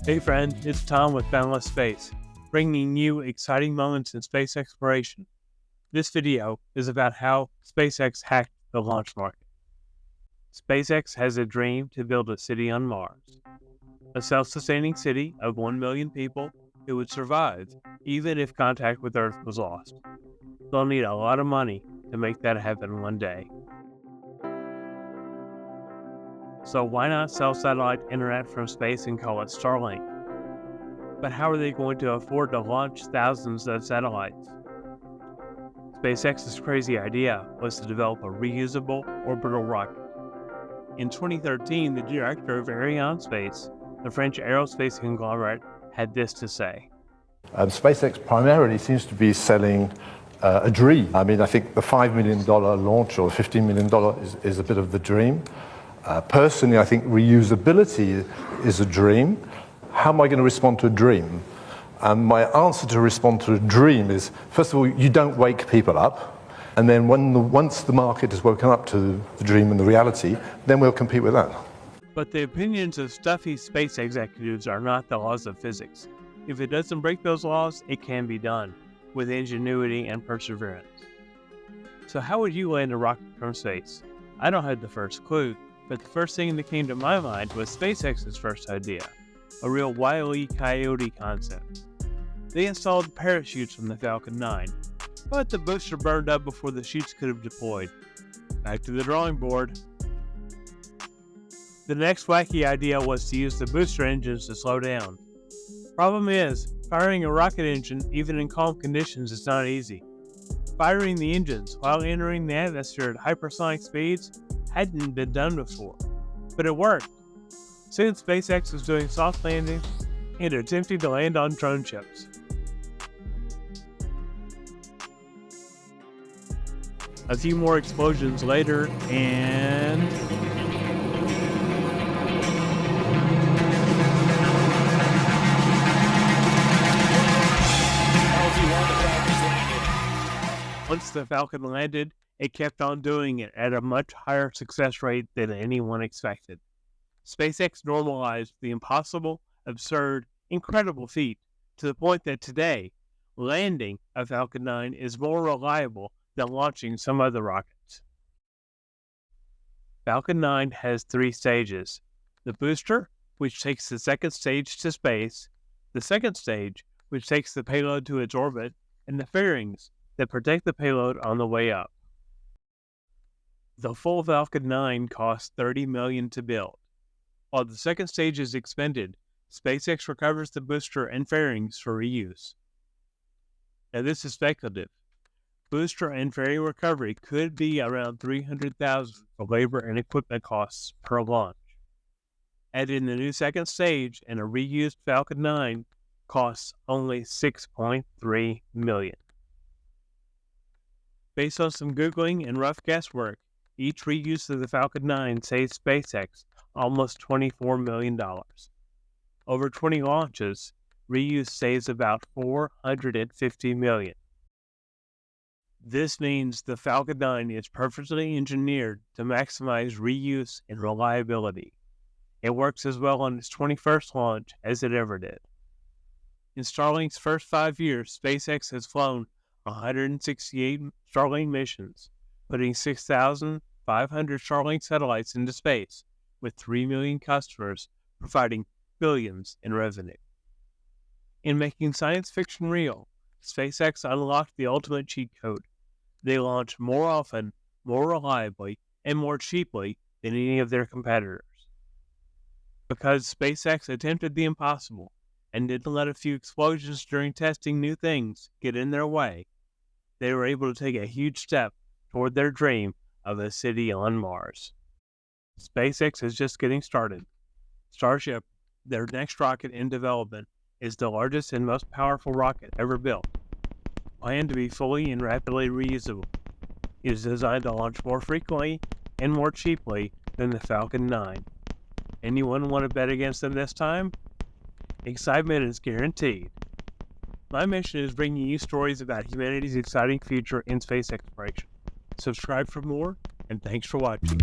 Hey friend, it's Tom with Boundless Space, bringing you exciting moments in space exploration. This video is about how SpaceX hacked the launch market. SpaceX has a dream to build a city on Mars, a self-sustaining city of 1 million people who would survive even if contact with Earth was lost. They'll need a lot of money to make that happen one day. So why not sell satellite internet from space and call it Starlink? But how are they going to afford to launch thousands of satellites? SpaceX's crazy idea was to develop a reusable orbital rocket. In 2013, the director of Arianespace, the French aerospace conglomerate, had this to say. SpaceX primarily seems to be selling a dream. I think the $5 million launch or $15 million is a bit of the dream. Personally, I think reusability is a dream. How am I going to respond to a dream? My answer to respond to a dream is, first of all, you don't wake people up. And then once the market has woken up to the dream and the reality, then we'll compete with that. But the opinions of stuffy space executives are not the laws of physics. If it doesn't break those laws, it can be done with ingenuity and perseverance. So how would you land a rocket from space? I don't have the first clue, but the first thing that came to my mind was SpaceX's first idea, a real Wile E. Coyote concept. They installed parachutes from the Falcon 9, but the booster burned up before the chutes could have deployed. Back to the drawing board. The next wacky idea was to use the booster engines to slow down. Problem is, firing a rocket engine, even in calm conditions, is not easy. Firing the engines while entering the atmosphere at hypersonic speeds hadn't been done before, but it worked. Soon SpaceX was doing soft landings and attempting to land on drone ships. A few more explosions later, and once the Falcon landed, it kept on doing it at a much higher success rate than anyone expected. SpaceX normalized the impossible, absurd, incredible feat to the point that today, landing a Falcon 9 is more reliable than launching some other rockets. Falcon 9 has 3 stages: the booster, which takes the second stage to space, the second stage, which takes the payload to its orbit, and the fairings that protect the payload on the way up. The full Falcon 9 costs $30 million to build. While the second stage is expended, SpaceX recovers the booster and fairings for reuse. Now this is speculative. Booster and fairing recovery could be around $300,000 for labor and equipment costs per launch. Add in the new second stage, and a reused Falcon 9 costs only $6.3 million. Based on some Googling and rough guesswork, each reuse of the Falcon 9 saves SpaceX almost $24 million. Over 20 launches, reuse saves about $450 million. This means the Falcon 9 is perfectly engineered to maximize reuse and reliability. It works as well on its 21st launch as it ever did. In Starlink's first 5 years, SpaceX has flown 168 Starlink missions, putting 6,500 Starlink satellites into space, with 3 million customers providing billions in revenue. In making science fiction real, SpaceX unlocked the ultimate cheat code. They launch more often, more reliably, and more cheaply than any of their competitors. Because SpaceX attempted the impossible and didn't let a few explosions during testing new things get in their way, they were able to take a huge step toward their dream of a city on Mars. SpaceX is just getting started. Starship, their next rocket in development, is the largest and most powerful rocket ever built. Planned to be fully and rapidly reusable. It is designed to launch more frequently and more cheaply than the Falcon 9. Anyone want to bet against them this time? Excitement is guaranteed. My mission is bringing you stories about humanity's exciting future in space exploration. Subscribe for more, and thanks for watching.